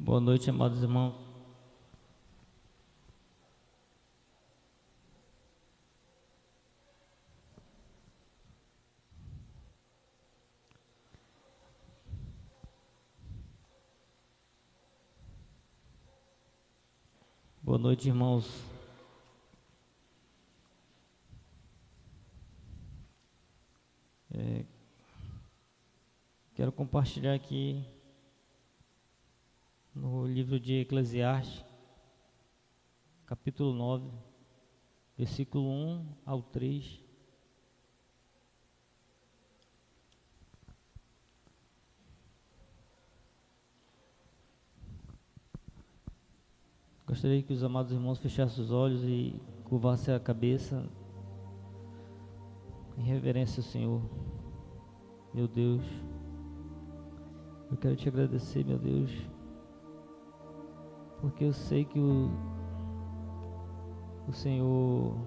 Boa noite, amados irmãos. Boa noite, irmãos. Quero compartilhar aqui no livro de Eclesiastes, capítulo 9, versículo 1 ao 3. Gostaria que os amados irmãos fechassem os olhos e curvassem a cabeça em reverência ao Senhor. Meu Deus, eu quero te agradecer, meu Deus, porque eu sei que o Senhor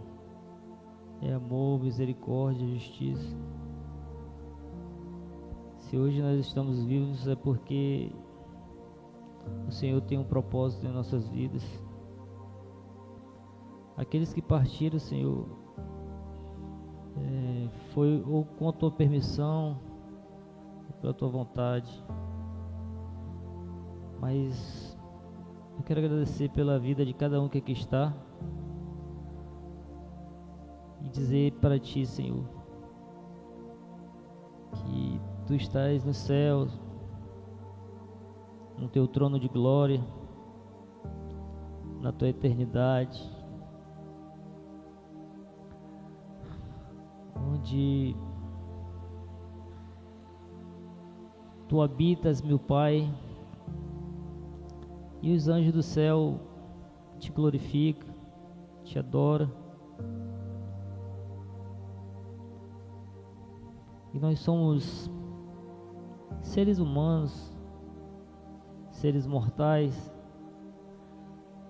é amor, misericórdia, justiça. Se hoje nós estamos vivos é porque o Senhor tem um propósito em nossas vidas. Aqueles que partiram, Senhor, foi ou com a tua permissão, ou pela tua vontade. Mas eu quero agradecer pela vida de cada um que aqui está e dizer para ti, Senhor, que tu estás no céu, no teu trono de glória, na tua eternidade, onde tu habitas, meu Pai, e os anjos do céu te glorificam, te adoram. E nós somos seres humanos, seres mortais,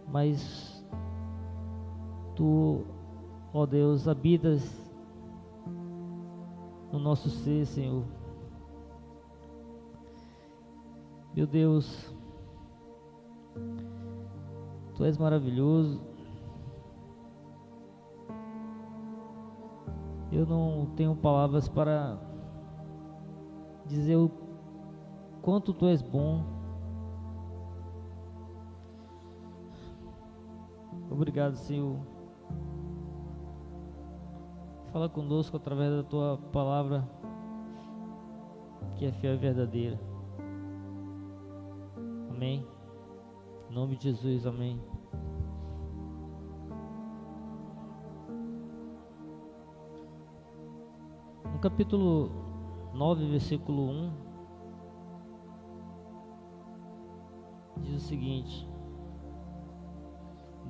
mas tu, ó Deus, habitas no nosso ser, Senhor. Meu Deus, tu és maravilhoso. Eu não tenho palavras para dizer o quanto tu és bom. Obrigado, Senhor. Fala conosco através da tua palavra, que é fiel e verdadeira. Amém. Em nome de Jesus, amém. No capítulo 9, versículo 1, diz o seguinte: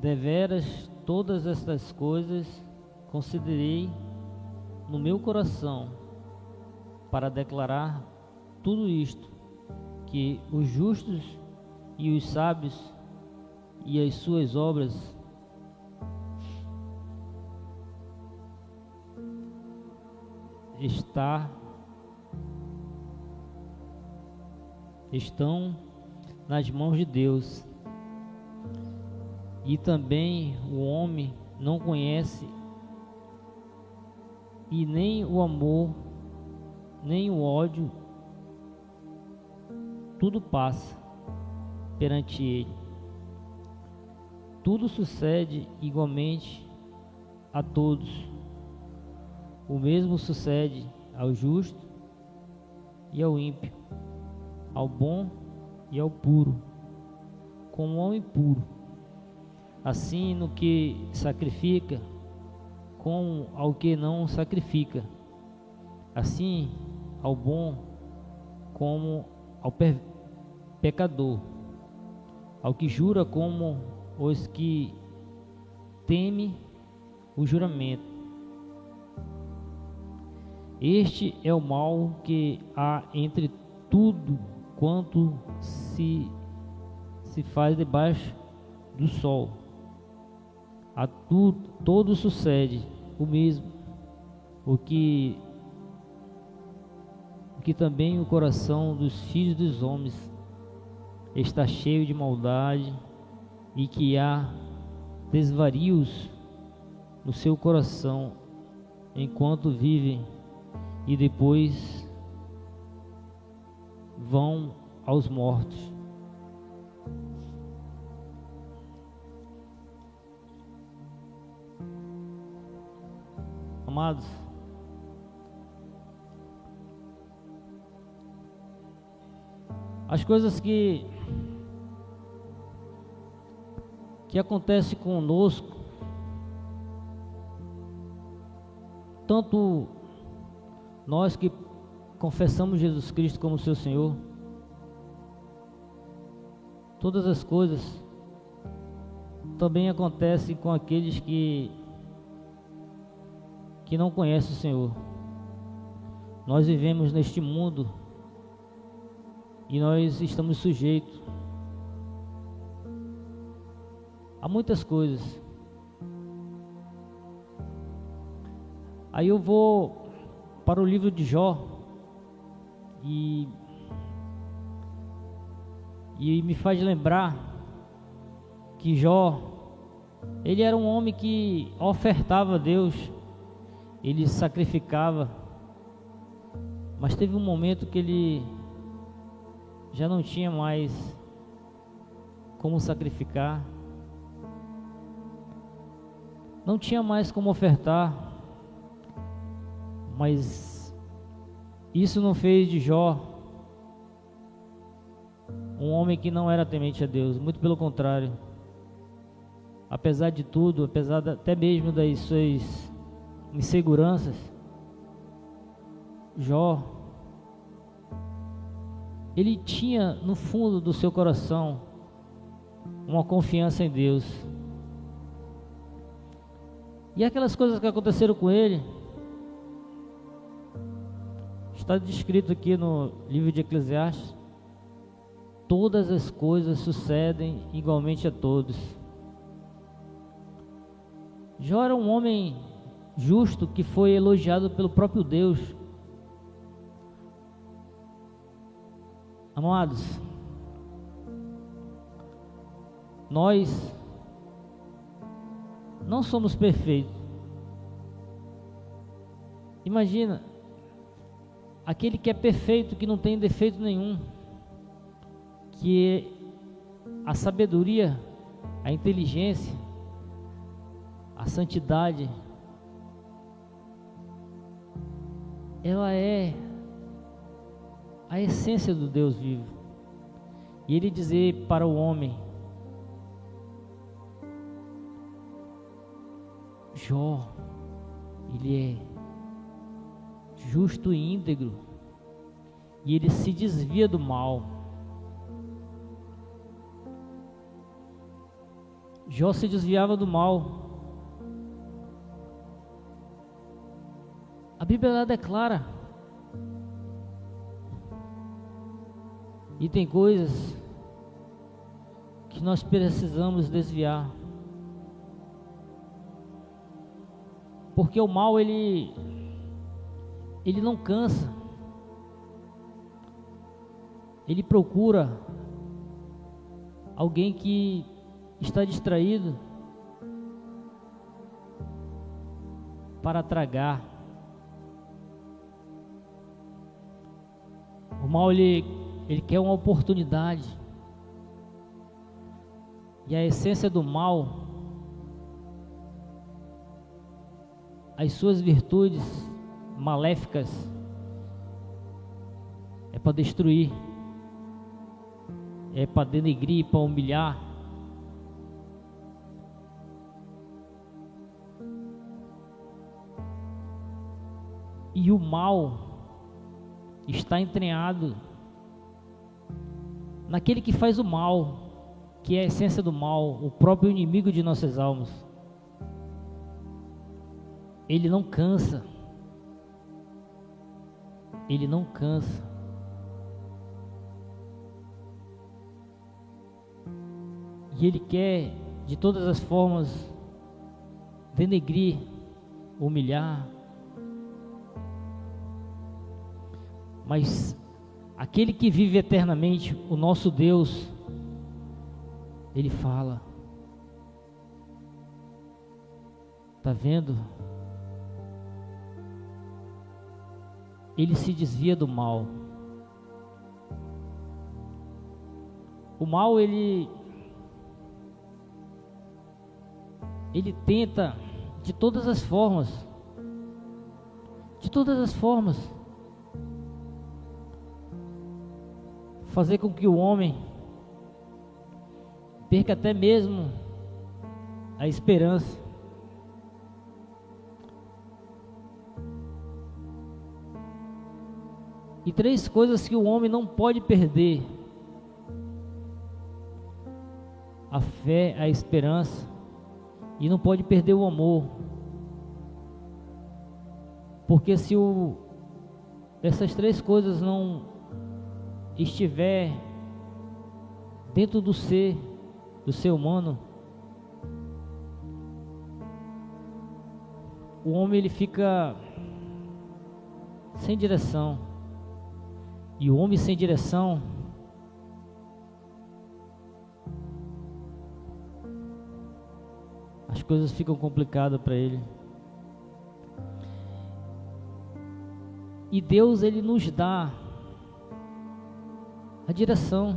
deveras todas estas coisas considerei no meu coração, para declarar tudo isto, que os justos e os sábios e as suas obras estão nas mãos de Deus, e também o homem não conhece, e nem o amor, nem o ódio, tudo passa perante ele. Tudo sucede igualmente a todos. O mesmo sucede ao justo e ao ímpio, ao bom e ao puro, como ao impuro. Assim no que sacrifica, como ao que não sacrifica. Assim ao bom como ao pecador, ao que jura como os que temem o juramento. Este é o mal que há entre tudo quanto se faz debaixo do sol. A todo sucede o mesmo, o que também o coração dos filhos dos homens está cheio de maldade e que há desvarios no seu coração enquanto vivem e depois vão aos mortos. Amados, as coisas que acontecem conosco, tanto nós que confessamos Jesus Cristo como seu Senhor, todas as coisas também acontecem com aqueles que não conhecem o Senhor. Nós vivemos neste mundo e nós estamos sujeitos a muitas coisas. Aí eu vou para o livro de Jó e me faz lembrar que Jó, ele era um homem que ofertava a Deus, ele sacrificava, mas teve um momento que ele já não tinha mais como sacrificar, não tinha mais como ofertar, mas isso não fez de Jó um homem que não era temente a Deus, muito pelo contrário. Apesar de tudo, apesar até mesmo das suas inseguranças, Jó, ele tinha no fundo do seu coração uma confiança em Deus. E aquelas coisas que aconteceram com ele, está descrito aqui no livro de Eclesiastes: todas as coisas sucedem igualmente a todos. Jó era um homem justo que foi elogiado pelo próprio Deus. Amados, nós não somos perfeitos. Imagina aquele que é perfeito, que não tem defeito nenhum, que a sabedoria, a inteligência, a santidade, ela é a essência do Deus vivo. E ele dizer para o homem: Jó, ele é justo e íntegro, e ele se desvia do mal. Jó se desviava do mal. A Bíblia ela declara. E tem coisas que nós precisamos desviar. Porque o mal ele não cansa. Ele procura alguém que está distraído para tragar. O mal ele quer uma oportunidade. E a essência do mal, as suas virtudes maléficas, é para destruir, é para denegrir, para humilhar. E o mal está entranhado naquele que faz o mal, que é a essência do mal, o próprio inimigo de nossas almas. Ele não cansa. Ele não cansa. E ele quer, de todas as formas, denegrir, humilhar. Mas aquele que vive eternamente, o nosso Deus, Ele fala: tá vendo? Ele se desvia do mal. O mal, ele tenta de todas as formas, fazer com que o homem perca até mesmo a esperança. E 3 coisas que o homem não pode perder: a fé, a esperança, e não pode perder o amor. Porque se essas 3 coisas não estiver dentro do ser humano, o homem ele fica sem direção. E o homem sem direção as coisas ficam complicadas para ele. E Deus, ele nos dá a direção.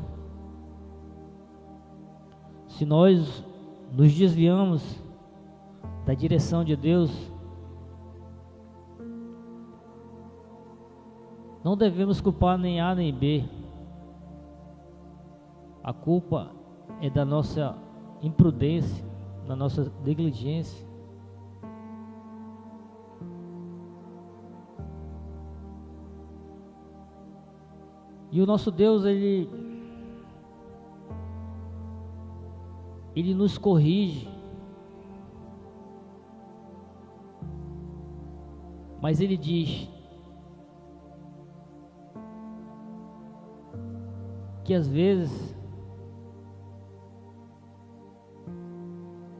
Se nós nos desviamos da direção de Deus, não devemos culpar nem A nem B. A culpa é da nossa imprudência, da nossa negligência. E o nosso Deus, ele nos corrige, mas ele diz que às vezes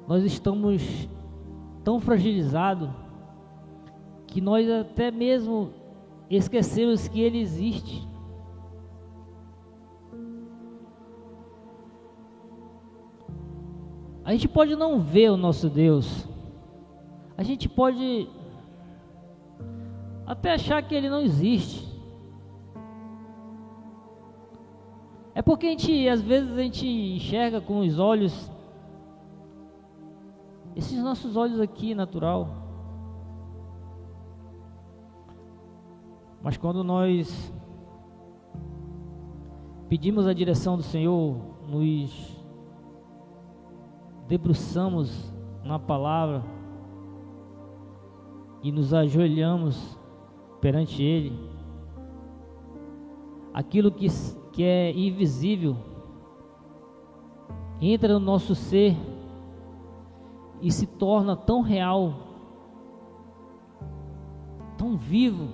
nós estamos tão fragilizados que nós até mesmo esquecemos que Ele existe. A gente pode não ver o nosso Deus, a gente pode até achar que Ele não existe. É porque às vezes a gente enxerga com os olhos, esses nossos olhos aqui, natural. Mas quando nós pedimos a direção do Senhor, nos debruçamos na palavra e nos ajoelhamos perante Ele, aquilo que é invisível entra no nosso ser e se torna tão real, tão vivo.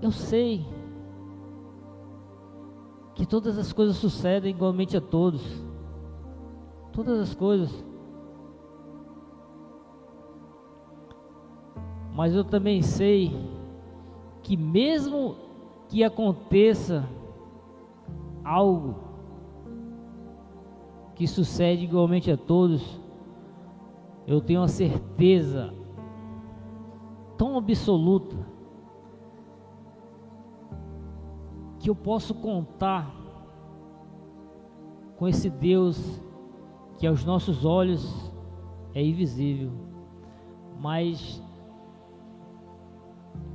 Eu sei que todas as coisas sucedem igualmente a todos, todas as coisas. Mas eu também sei que mesmo que aconteça algo que sucede igualmente a todos, eu tenho a certeza tão absoluta que eu posso contar com esse Deus que aos nossos olhos é invisível, mas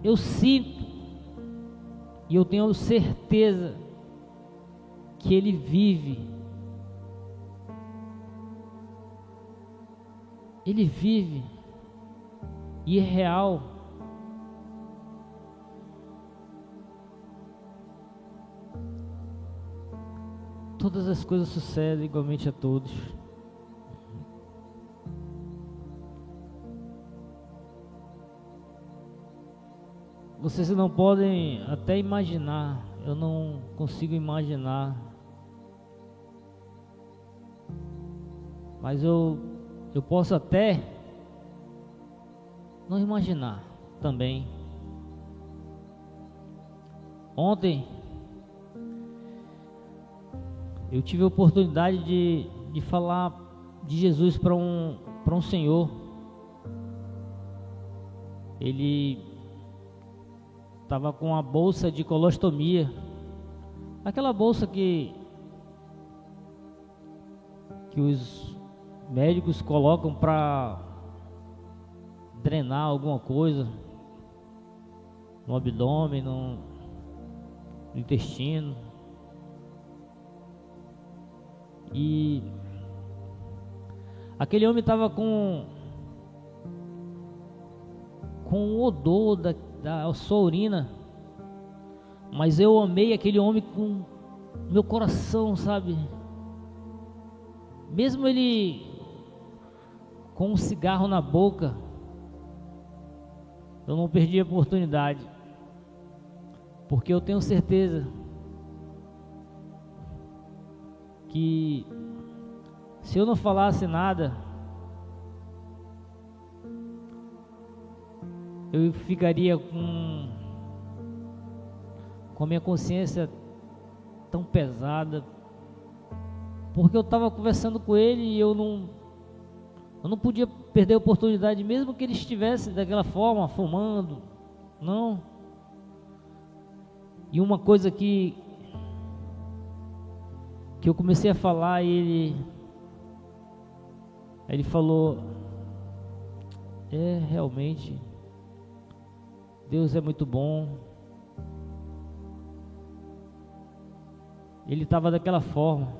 eu sinto e eu tenho certeza que Ele vive. Ele vive e é real. Todas as coisas sucedem igualmente a todos. Vocês não podem até imaginar, eu não consigo imaginar, mas eu posso até não imaginar também. Ontem eu tive a oportunidade de falar de Jesus para um senhor. Ele estava com uma bolsa de colostomia, aquela bolsa que os médicos colocam para drenar alguma coisa no abdômen, no intestino. E aquele homem estava com o odor da sua urina, mas eu amei aquele homem com meu coração, sabe? Mesmo ele com um cigarro na boca, eu não perdi a oportunidade, porque eu tenho certeza que se eu não falasse nada, eu ficaria com a minha consciência tão pesada, porque eu estava conversando com ele e eu não podia perder a oportunidade, mesmo que ele estivesse daquela forma, fumando, não. E uma coisa que eu comecei a falar, e ele falou: realmente, Deus é muito bom. Ele estava daquela forma.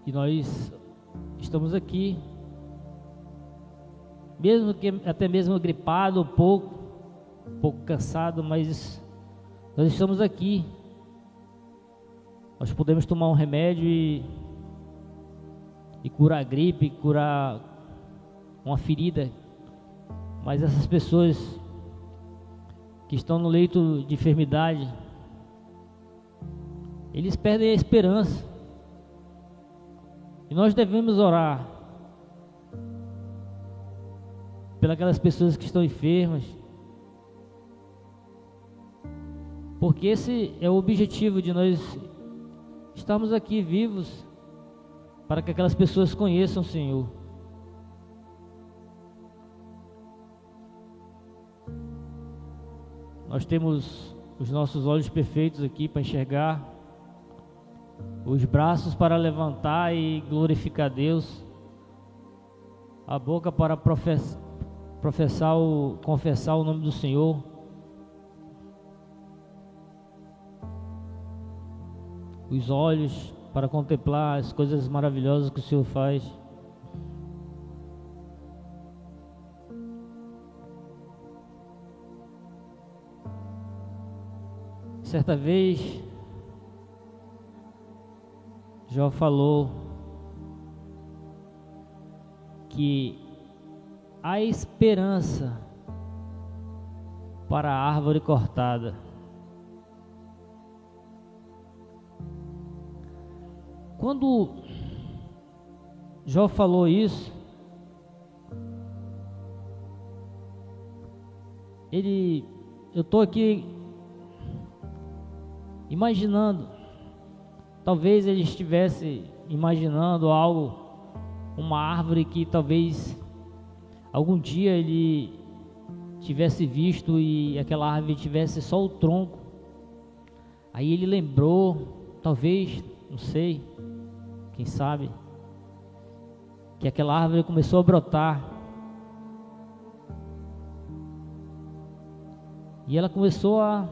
E nós estamos aqui, mesmo que até mesmo gripado, um pouco cansado, mas nós estamos aqui. Nós podemos tomar um remédio e curar a gripe, curar uma ferida, mas essas pessoas que estão no leito de enfermidade, eles perdem a esperança. E nós devemos orar pelas pessoas que estão enfermas, porque esse é o objetivo de nós estarmos aqui vivos, para que aquelas pessoas conheçam o Senhor. Nós temos os nossos olhos perfeitos aqui para enxergar, os braços para levantar e glorificar Deus, a boca para confessar o nome do Senhor, os olhos para contemplar as coisas maravilhosas que o Senhor faz. Certa vez, Jó falou que há esperança para a árvore cortada. Quando Jó falou isso, eu estou aqui imaginando, talvez ele estivesse imaginando algo, uma árvore que talvez algum dia ele tivesse visto e aquela árvore tivesse só o tronco. Aí ele lembrou, talvez, não sei, quem sabe, que aquela árvore começou a brotar. E ela começou a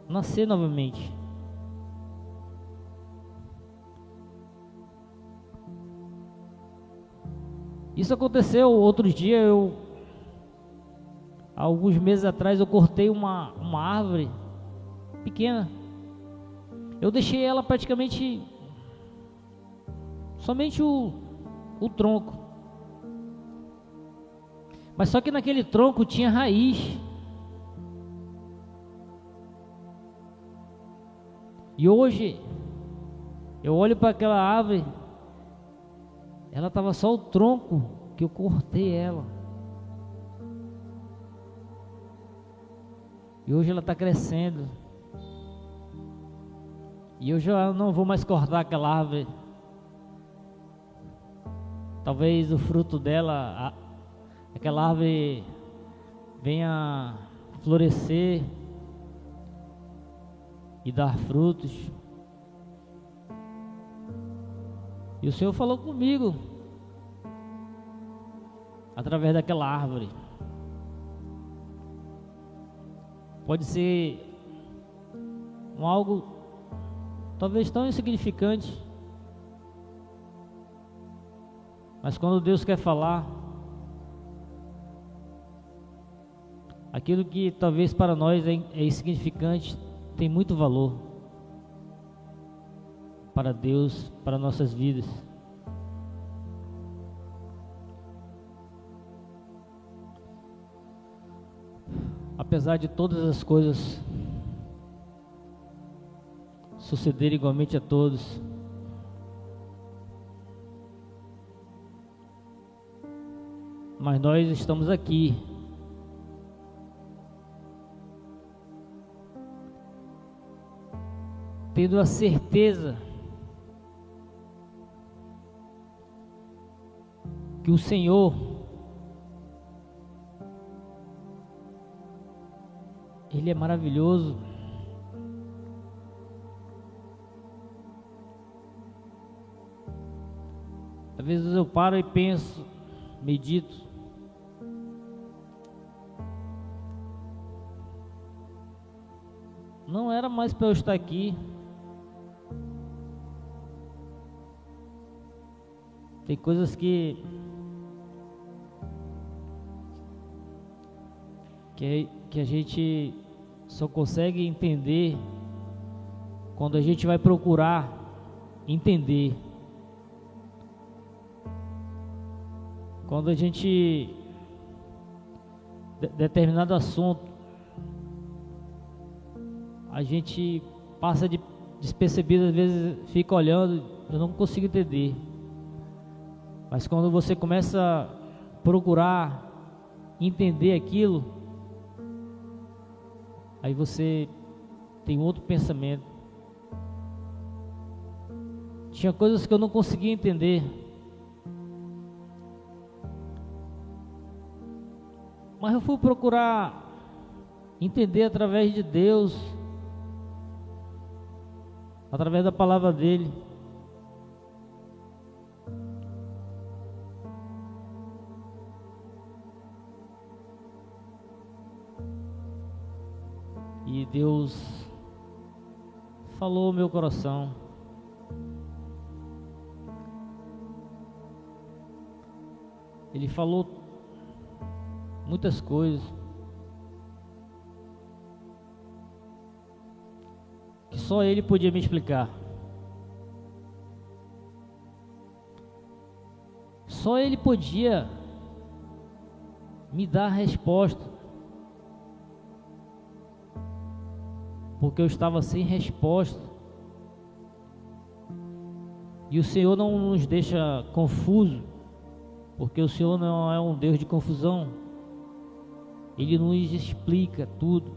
nascer novamente. Isso aconteceu outro dia. Alguns meses atrás, eu cortei uma árvore pequena. Eu deixei ela praticamente somente o tronco. Mas só que naquele tronco tinha raiz. E hoje eu olho para aquela árvore, ela estava só o tronco, que eu cortei ela. E hoje ela está crescendo. E eu já não vou mais cortar aquela árvore. Talvez o fruto dela, aquela árvore venha florescer e dar frutos. E o Senhor falou comigo através daquela árvore. Pode ser algo talvez tão insignificante, mas quando Deus quer falar, aquilo que talvez para nós é insignificante tem muito valor para Deus, para nossas vidas. Apesar de todas as coisas sucederem igualmente a todos, mas nós estamos aqui tendo a certeza que o Senhor Ele é maravilhoso. Às vezes eu paro e penso, medito. Não era mais para eu estar aqui. Tem coisas que a gente só consegue entender quando a gente vai procurar entender. Quando a gente determinado assunto a gente passa despercebido, às vezes fica olhando, eu não consigo entender. Mas quando você começa a procurar entender aquilo, aí você tem outro pensamento. Tinha coisas que eu não conseguia entender, mas eu fui procurar entender através de Deus, através da palavra dele. E Deus falou ao meu coração. Ele falou muitas coisas que só Ele podia me explicar. Só Ele podia me dar a resposta. Porque eu estava sem resposta. E o Senhor não nos deixa confuso, porque o Senhor não é um Deus de confusão. Ele nos explica tudo.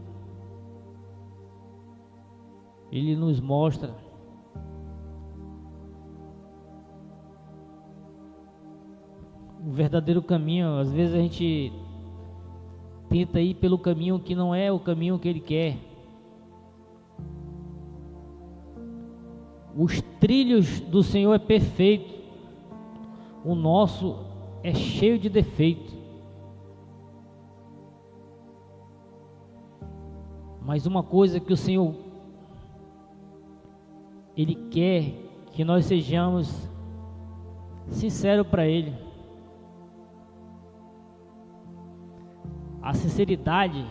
Ele nos mostra. O verdadeiro caminho. Às vezes a gente tenta ir pelo caminho que não é o caminho que Ele quer. Os trilhos do Senhor é perfeito, o nosso é cheio de defeito. Mas uma coisa que o Senhor, Ele quer que nós sejamos sinceros para Ele. A sinceridade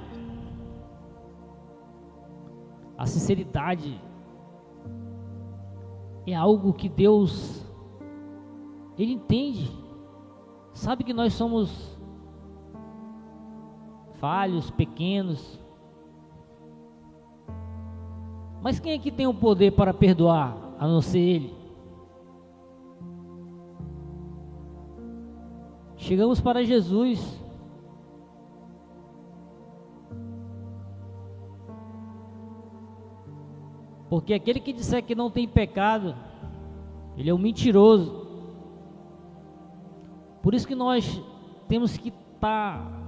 é algo que Deus, Ele entende, sabe que nós somos falhos, pequenos, mas quem é que tem o poder para perdoar, a não ser Ele? Chegamos para Jesus, Porque aquele que disser que não tem pecado, ele é um mentiroso. Por isso que nós temos que estar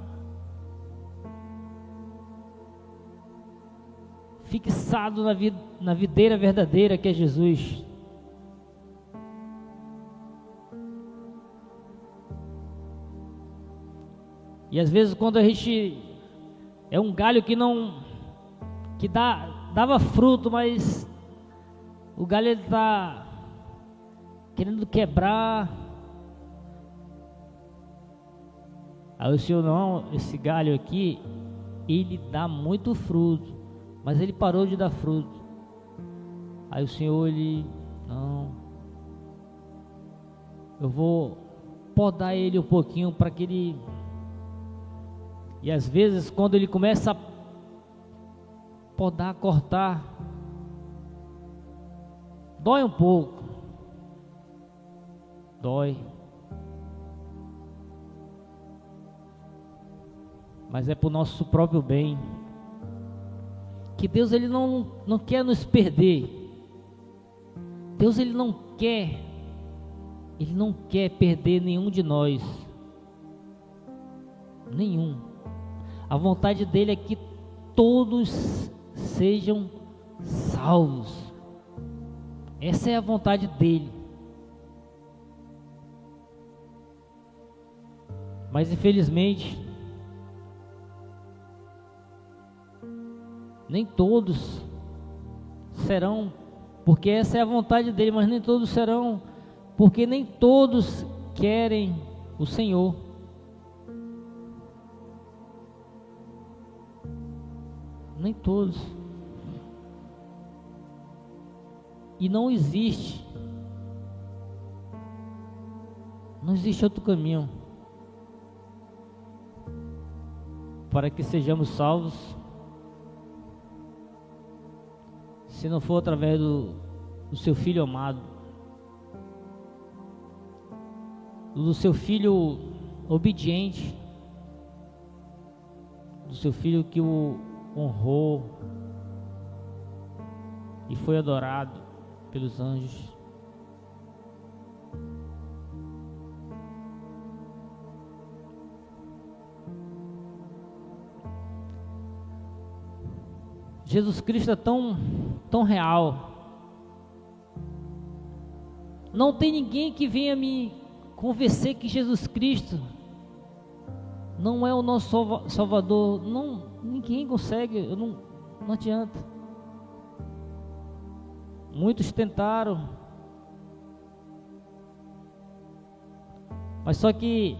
fixado na videira verdadeira que é Jesus. E às vezes quando a gente é um galho que dava fruto, mas o galho ele está querendo quebrar. Aí o Senhor, não, esse galho aqui, ele dá muito fruto, mas ele parou de dar fruto. Aí o Senhor, não, eu vou podar ele um pouquinho para que ele... E às vezes quando ele começa a podar, cortar, dói um pouco, dói, mas é para o nosso próprio bem. Que Deus ele não quer nos perder. Deus ele não quer perder nenhum de nós, nenhum. A vontade dele é que todos sejam salvos. Essa é a vontade dele. Mas infelizmente nem todos serão, porque essa é a vontade dele, mas nem todos serão, porque nem todos querem o Senhor. Nem todos. E não existe outro caminho para que sejamos salvos, se não for através do seu Filho amado, do seu Filho obediente, do seu Filho que o honrou e foi adorado pelos anjos. Jesus Cristo é tão real. Não tem ninguém que venha me convencer que Jesus Cristo não é o nosso Salvador. Não, ninguém consegue, não adianta. Muitos tentaram, mas só que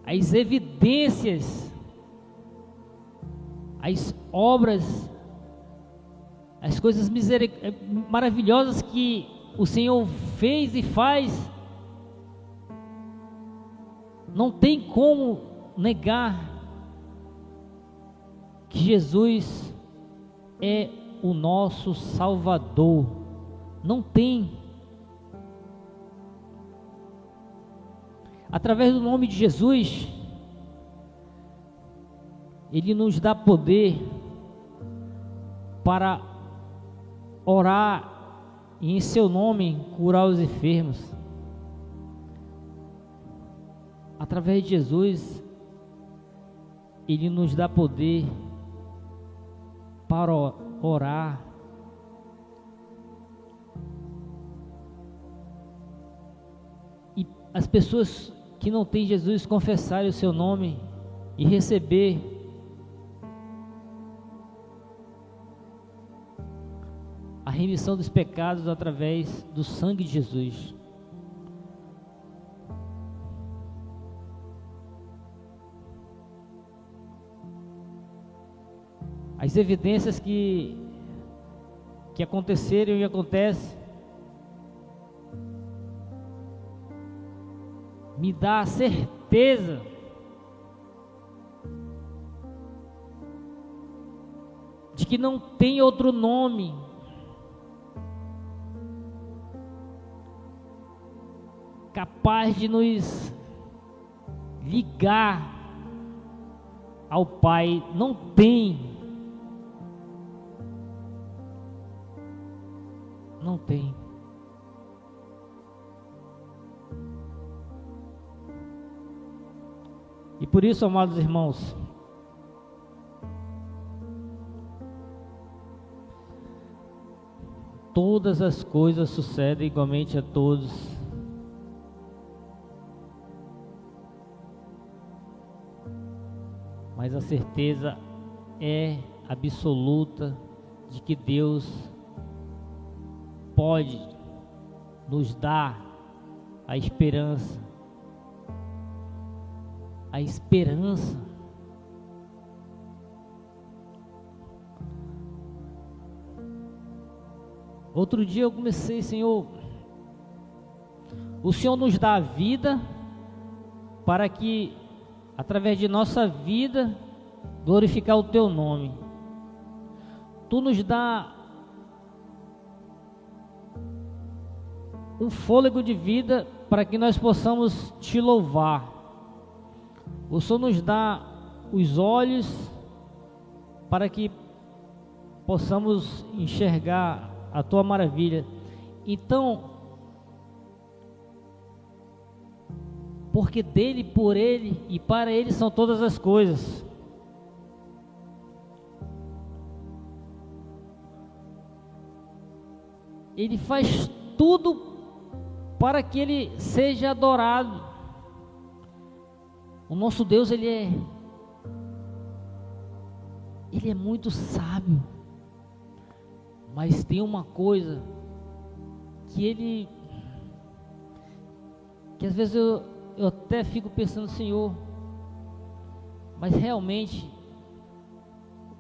as evidências, as obras, as coisas maravilhosas que o Senhor fez e faz, não tem como negar que Jesus é o nosso Salvador. Não tem. Através do nome de Jesus, Ele nos dá poder para orar e em seu nome curar os enfermos. Através de Jesus, Ele nos dá poder para orar. E as pessoas que não têm Jesus confessarem o seu nome e receber a remissão dos pecados através do sangue de Jesus. As evidências que aconteceram e acontecem me dá a certeza de que não tem outro nome capaz de nos ligar ao Pai. Não tem. não tem. E por isso, amados irmãos, todas as coisas sucedem igualmente a todos. Mas a certeza é absoluta de que Deus pode nos dar a esperança. A esperança. Outro dia eu comecei, Senhor, o Senhor nos dá a vida para que, através de nossa vida, glorificar o Teu nome. Tu nos dá um fôlego de vida para que nós possamos Te louvar. O Senhor nos dá os olhos para que possamos enxergar a Tua maravilha. Então, porque dele, por ele e para ele são todas as coisas. Ele faz tudo para que ele seja adorado. O nosso Deus, ele é muito sábio. Mas tem uma coisa que às vezes eu até fico pensando, Senhor, mas realmente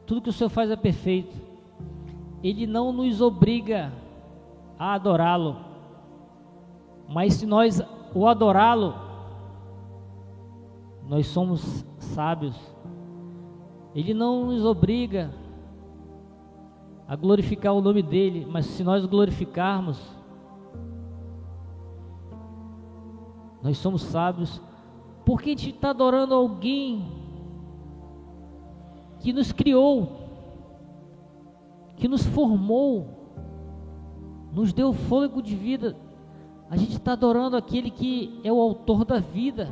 tudo que o Senhor faz é perfeito. Ele não nos obriga a adorá-lo, mas se nós o adorá-lo, nós somos sábios. Ele não nos obriga a glorificar o nome dele, mas se nós o glorificarmos, nós somos sábios, porque a gente está adorando alguém que nos criou, que nos formou, nos deu fôlego de vida. A gente está adorando aquele que é o autor da vida.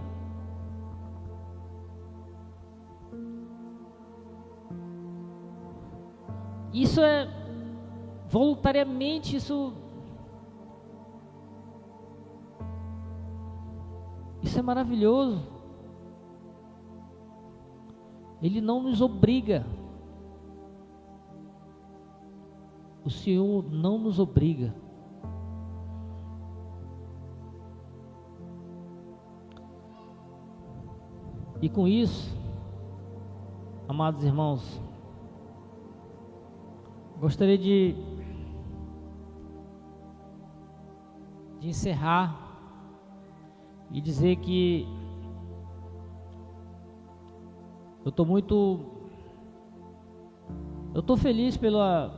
Isso é voluntariamente, isso é maravilhoso. Ele não nos obriga. O Senhor não nos obriga. E com isso, amados irmãos, gostaria de encerrar e dizer que eu estou feliz pela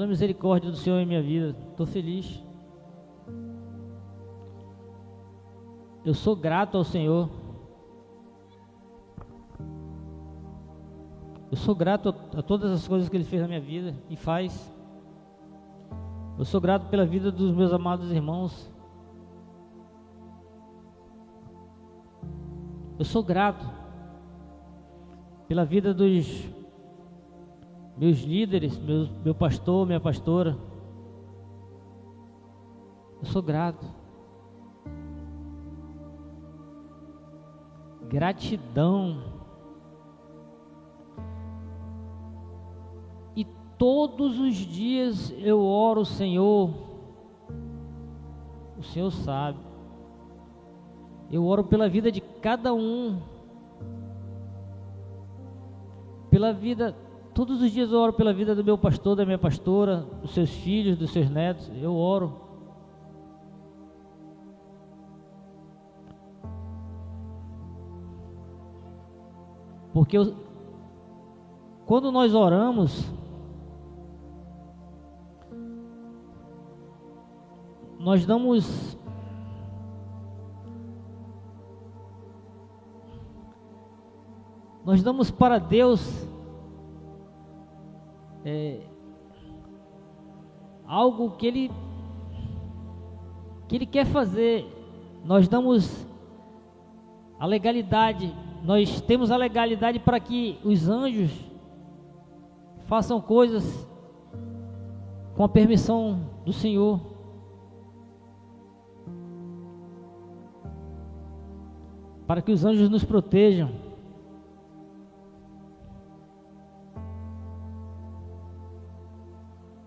misericórdia do Senhor em minha vida. Estou feliz. Eu sou grato ao Senhor. Eu sou grato a todas as coisas que Ele fez na minha vida e faz. Eu sou grato pela vida dos meus amados irmãos. Eu sou grato pela vida dos meus líderes, meu pastor, minha pastora. Eu sou grato. Gratidão. E todos os dias eu oro, Senhor. O Senhor sabe. Eu oro pela vida de cada um. Pela vida, todos os dias eu oro pela vida do meu pastor, da minha pastora, dos seus filhos, dos seus netos. Eu oro. Porque quando nós oramos, nós damos para Deus algo que Ele quer fazer. Nós damos a legalidade, nós temos a legalidade para que os anjos façam coisas com a permissão do Senhor. Para que os anjos nos protejam.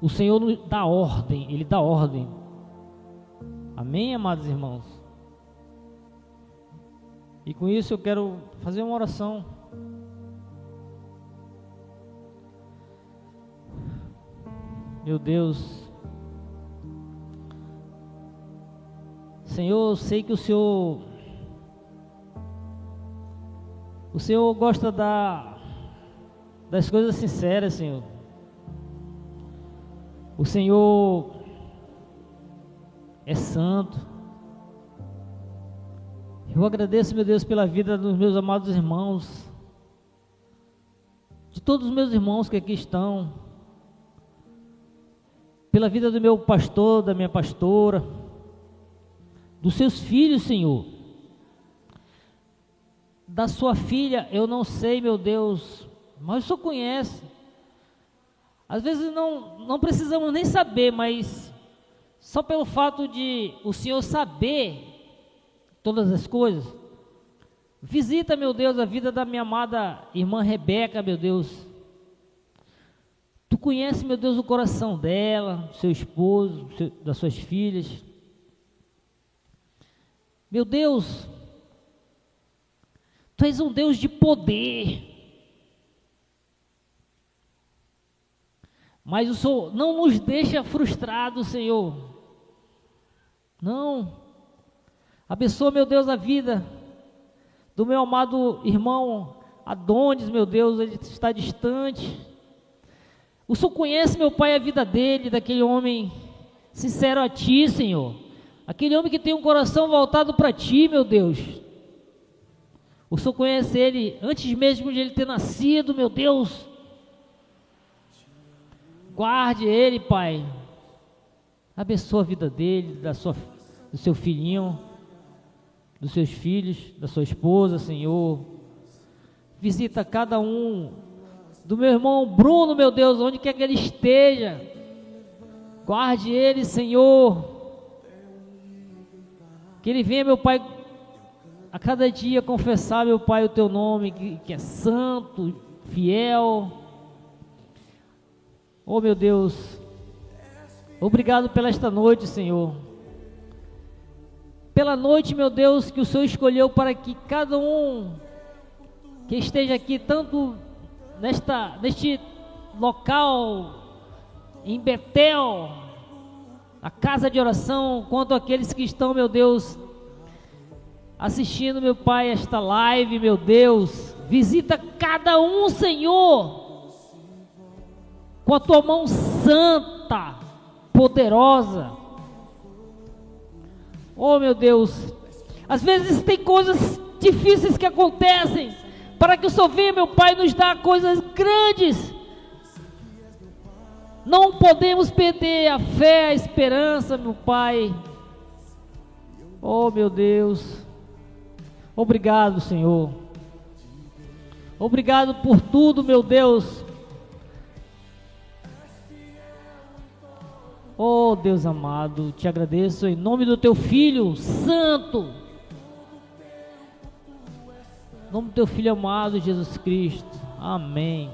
O Senhor nos dá ordem, Ele dá ordem. Amém, amados irmãos? E com isso eu quero fazer uma oração. Meu Deus, Senhor, eu sei que o Senhor gosta das coisas sinceras, Senhor. O Senhor é santo. Eu agradeço, meu Deus, pela vida dos meus amados irmãos, de todos os meus irmãos que aqui estão, pela vida do meu pastor, da minha pastora, dos seus filhos, Senhor. Da sua filha, eu não sei, meu Deus, mas o Senhor conhece. Às vezes não precisamos nem saber, mas só pelo fato de o Senhor saber todas as coisas. Visita, meu Deus, a vida da minha amada irmã Rebeca, meu Deus. Tu conheces, meu Deus, o coração dela, do seu esposo, das suas filhas. Meu Deus, Tu és um Deus de poder. Mas o Senhor não nos deixa frustrados, Senhor. Não. Abençoa, meu Deus, a vida do meu amado irmão Adonis, meu Deus, ele está distante. O Senhor conhece, meu Pai, a vida dele, daquele homem sincero a Ti, Senhor. Aquele homem que tem um coração voltado para Ti, meu Deus. O Senhor conhece ele antes mesmo de ele ter nascido, meu Deus. Guarde ele, Pai. Abençoa a vida dele, do seu filhinho, dos seus filhos, da sua esposa, Senhor. Visita cada um. Do meu irmão Bruno, meu Deus, onde quer que ele esteja. Guarde ele, Senhor. Que ele venha, meu Pai, a cada dia confessar, meu Pai, o Teu nome, que é santo, fiel. Oh, meu Deus, obrigado pela esta noite, Senhor. Pela noite, meu Deus, que o Senhor escolheu para que cada um que esteja aqui, tanto neste local, em Betel, a casa de oração, quanto aqueles que estão, meu Deus, assistindo, meu Pai, esta live, meu Deus, visita cada um, Senhor, com a Tua mão santa, poderosa. Oh, meu Deus, às vezes tem coisas difíceis que acontecem, para que o Senhor venha, meu Pai, nos dar coisas grandes. Não podemos perder a fé, a esperança, meu Pai. Oh, meu Deus, obrigado, Senhor. Obrigado por tudo, meu Deus. Oh, Deus amado, te agradeço em nome do Teu Filho Santo, em nome do Teu Filho amado, Jesus Cristo. Amém.